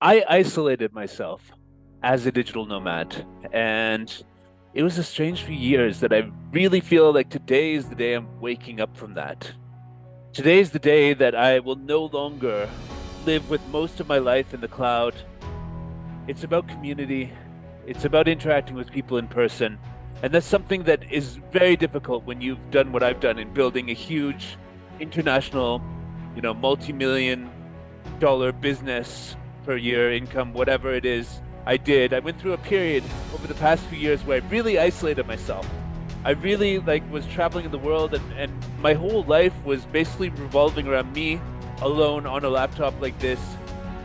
I isolated myself as a digital nomad, and it was a strange few years that I really feel like today is the day I'm waking up from that. Today is the day that I will no longer live with most of my life in the cloud. It's about community. It's about interacting with people in person. And that's something that is very difficult when you've done what I've done in building a huge international, multi-million dollar business per year income, whatever it is I did. I went through a period over the past few years where I really isolated myself. I really was traveling in the world, and my whole life was basically revolving around me alone on a laptop like this,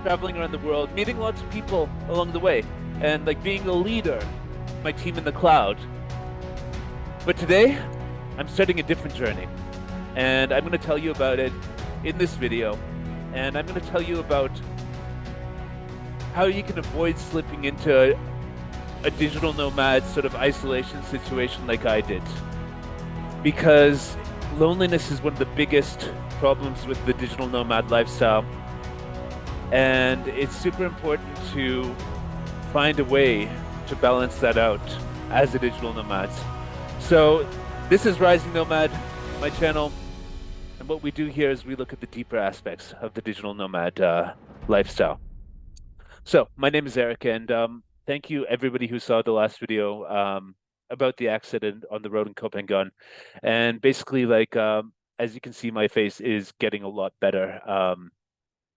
traveling around the world, meeting lots of people along the way, and like being a leader, my team in the cloud. But today, I'm starting a different journey, and I'm going to tell you about it in this video. And I'm going to tell you about how you can avoid slipping into a digital nomad sort of isolation situation like I did. Because loneliness is one of the biggest problems with the digital nomad lifestyle. And it's super important to find a way to balance that out as a digital nomad. So this is Rising Nomad, my channel. And what we do here is we look at the deeper aspects of the digital nomad lifestyle. So my name is Eric, and thank you everybody who saw the last video about the accident on the road in Copenhagen. And basically, as you can see, my face is getting a lot better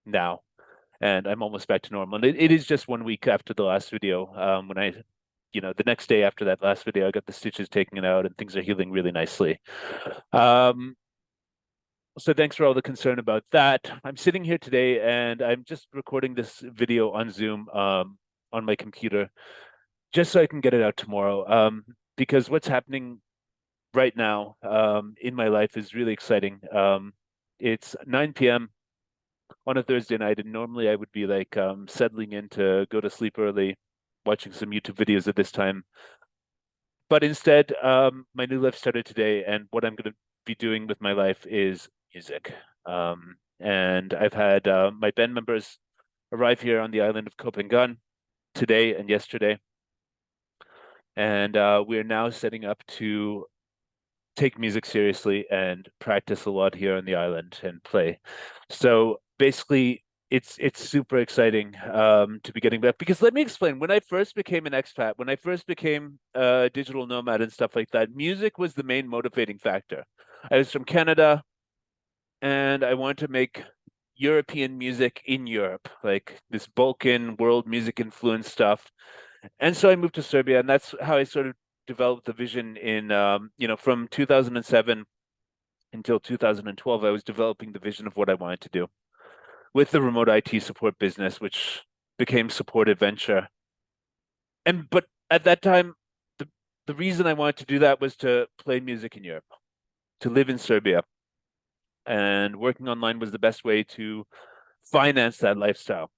now, and I'm almost back to normal. And it is just 1 week after the last video. When the next day after that last video, I got the stitches taken out, and things are healing really nicely. So thanks for all the concern about that. I'm sitting here today and I'm just recording this video on Zoom on my computer just so I can get it out tomorrow. Because what's happening right now in my life is really exciting. It's 9 p.m. on a Thursday night, and normally I would be settling in to go to sleep early, watching some YouTube videos at this time. But instead, my new life started today, and what I'm going to be doing with my life is music. And I've had my band members arrive here on the island of Copenhagen today and yesterday. And we're now setting up to take music seriously and practice a lot here on the island and play. So basically, it's super exciting to be getting back, because let me explain. When I first became an expat, when I first became a digital nomad and stuff like that, music was the main motivating factor. I was from Canada, and I wanted to make European music in Europe, like this Balkan world music influence stuff. And so I moved to Serbia, and that's how I sort of developed the vision in, from 2007 until 2012, I was developing the vision of what I wanted to do with the remote IT support business, which became Support Adventure. But at that time, the reason I wanted to do that was to play music in Europe, to live in Serbia. And working online was the best way to finance that lifestyle.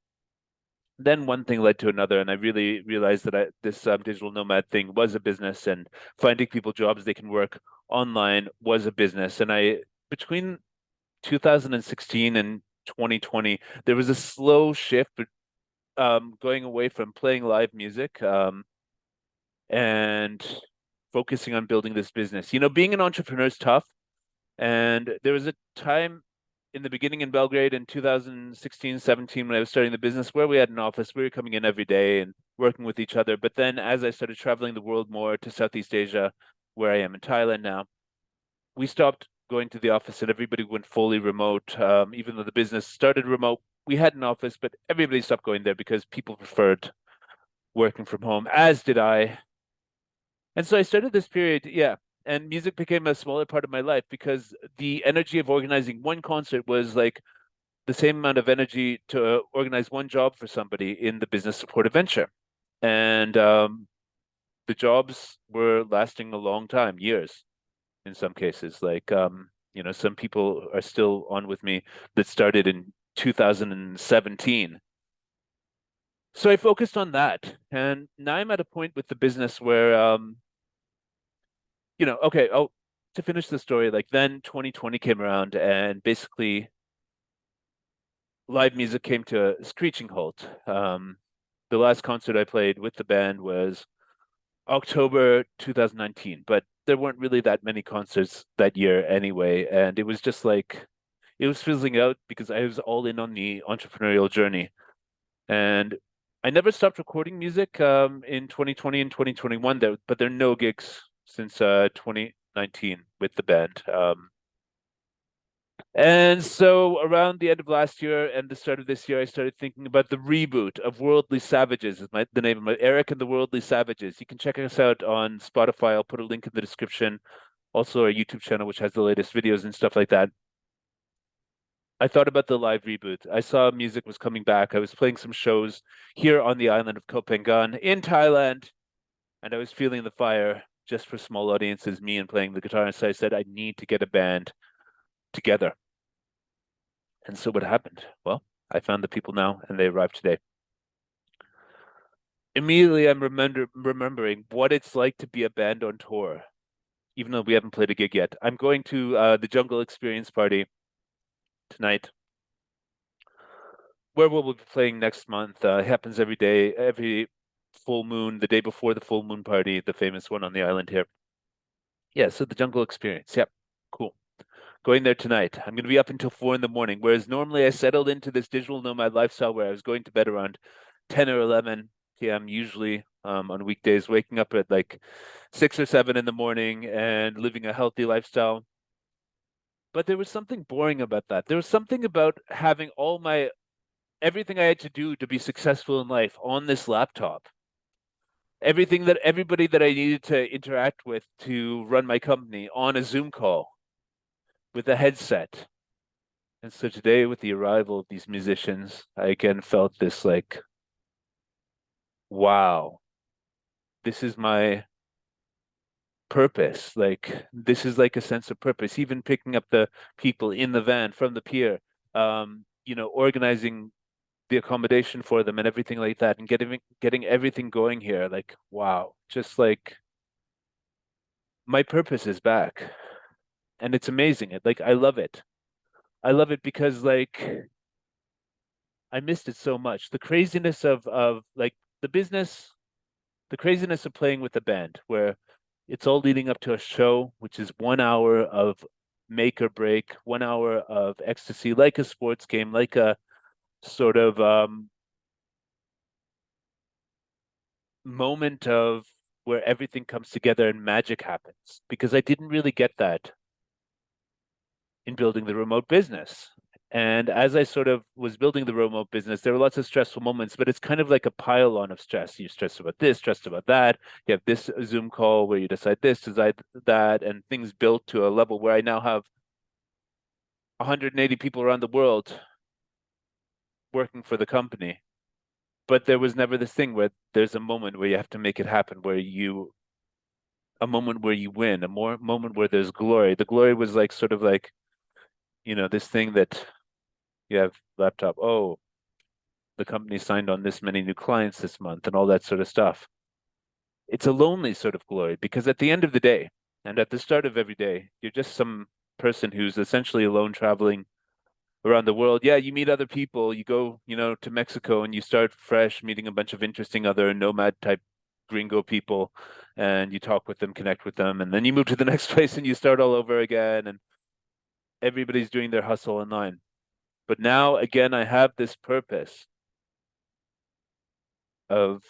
Then one thing led to another, and I really realized that this digital nomad thing was a business, and finding people jobs they can work online was a business. And between 2016 and 2020, there was a slow shift, going away from playing live music and focusing on building this business. Being an entrepreneur is tough, and there was a time in the beginning in Belgrade in 2016, 17, when I was starting the business, where we had an office. We were coming in every day and working with each other. But then as I started traveling the world more to Southeast Asia, where I am in Thailand now, we stopped going to the office and everybody went fully remote. Even though the business started remote, we had an office, but everybody stopped going there because people preferred working from home, as did I. And so I started this period, yeah, and music became a smaller part of my life because the energy of organizing one concert was like the same amount of energy to organize one job for somebody in the business support adventure. And the jobs were lasting a long time, years in some cases. Some people are still on with me that started in 2017. So I focused on that. And now I'm at a point with the business where okay, to finish the story, then 2020 came around, and basically live music came to a screeching halt. The last concert I played with the band was October 2019, but there weren't really that many concerts that year anyway, and it was just like it was fizzling out because I was all in on the entrepreneurial journey. And I never stopped recording music in 2020 and 2021 there, but there are no gigs since 2019 with the band. And so around the end of last year and the start of this year, I started thinking about the reboot of Worldly Savages, is the name of my Erik and the Worldly Savages. You can check us out on Spotify. I'll put a link in the description. Also our YouTube channel, which has the latest videos and stuff like that. I thought about the live reboot. I saw music was coming back. I was playing some shows here on the island of Koh Phangan in Thailand, and I was feeling the fire just for small audiences, me and playing the guitar. And so I said, I need to get a band together. And so what happened? Well, I found the people now, and they arrived today. Immediately, I'm remembering what it's like to be a band on tour, even though we haven't played a gig yet. I'm going to the Jungle Experience party tonight, where we'll be playing next month. It happens every day, every full moon, the day before the full moon party, the famous one on the island here. Yeah, so the Jungle Experience. Yep, cool. Going there tonight. I'm going to be up until 4 in the morning, whereas normally I settled into this digital nomad lifestyle where I was going to bed around 10 or 11 p.m. usually on weekdays, waking up at like 6 or 7 in the morning and living a healthy lifestyle. But there was something boring about that. There was something about having everything I had to do to be successful in life on this laptop. Everybody that I needed to interact with to run my company on a Zoom call with a headset. And so today, with the arrival of these musicians, I again felt this like, wow, this is my purpose. Like, this is like a sense of purpose. Even picking up the people in the van from the pier, organizing the accommodation for them and everything like that, and getting everything going here. Like, wow, just like my purpose is back, and it's amazing. Like, I love it. I love it because like I missed it so much. The craziness of like the business, the craziness of playing with the band, where it's all leading up to a show, which is 1 hour of make or break, 1 hour of ecstasy, like a sports game, like a sort of moment of where everything comes together and magic happens. Because I didn't really get that in building the remote business. And as I sort of was building the remote business, there were lots of stressful moments, but it's kind of like a pile on of stress. You're stressed about this, stressed about that. You have this Zoom call where you decide this, decide that, and things built to a level where I now have 180 people around the world working for the company. But there was never this thing where there's a moment where you have to make it happen, a moment where you win, moment where there's glory. The glory was like sort of like, this thing that you have laptop. Oh, the company signed on this many new clients this month and all that sort of stuff. It's a lonely sort of glory because at the end of the day, and at the start of every day, you're just some person who's essentially alone traveling around the world. Yeah, you meet other people. You go, to Mexico and you start fresh, meeting a bunch of interesting other nomad type gringo people, and you talk with them, connect with them, and then you move to the next place and you start all over again, and everybody's doing their hustle online. But now again, I have this purpose of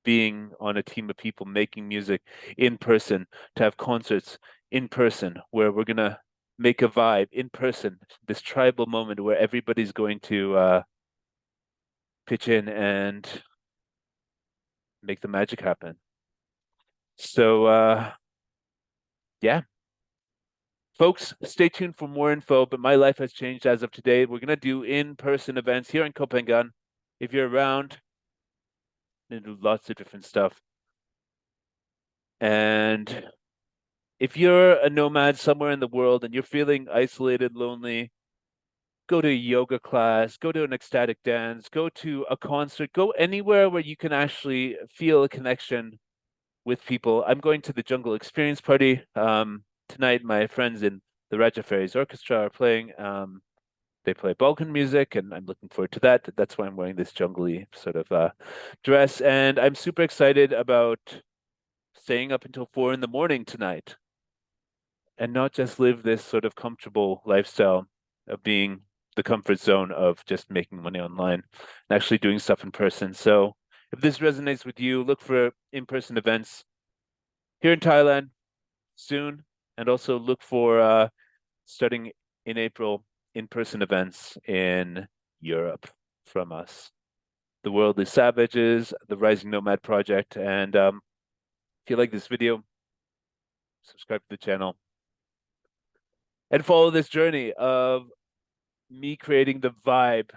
being on a team of people making music in person, to have concerts in person where we're gonna make a vibe in person, this tribal moment where everybody's going to pitch in and make the magic happen. So yeah, folks, stay tuned for more info, but my life has changed as of today. We're gonna do in-person events here in Koh Phangan. If you're around, they do lots of different stuff. And if you're a nomad somewhere in the world and you're feeling isolated, lonely, go to a yoga class, go to an ecstatic dance, go to a concert, go anywhere where you can actually feel a connection with people. I'm going to the Jungle Experience party tonight. My friends in the Raja Ferries Orchestra are playing. They play Balkan music, and I'm looking forward to that. That's why I'm wearing this jungly sort of dress, and I'm super excited about staying up until 4 in the morning tonight, and not just live this sort of comfortable lifestyle of being the comfort zone of just making money online and actually doing stuff in person. So if this resonates with you, look for in-person events here in Thailand soon, and also look for starting in April in-person events in Europe from us. The World is Savages, the Rising Nomad Project, and if you like this video, subscribe to the channel and follow this journey of me creating the vibe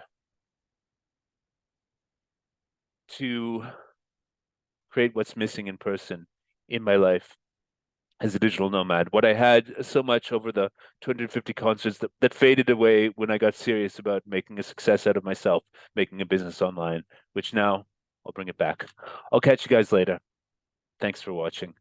to create what's missing in person in my life as a digital nomad. What I had so much over the 250 concerts that faded away when I got serious about making a success out of myself, making a business online, which now I'll bring it back. I'll catch you guys later. Thanks for watching.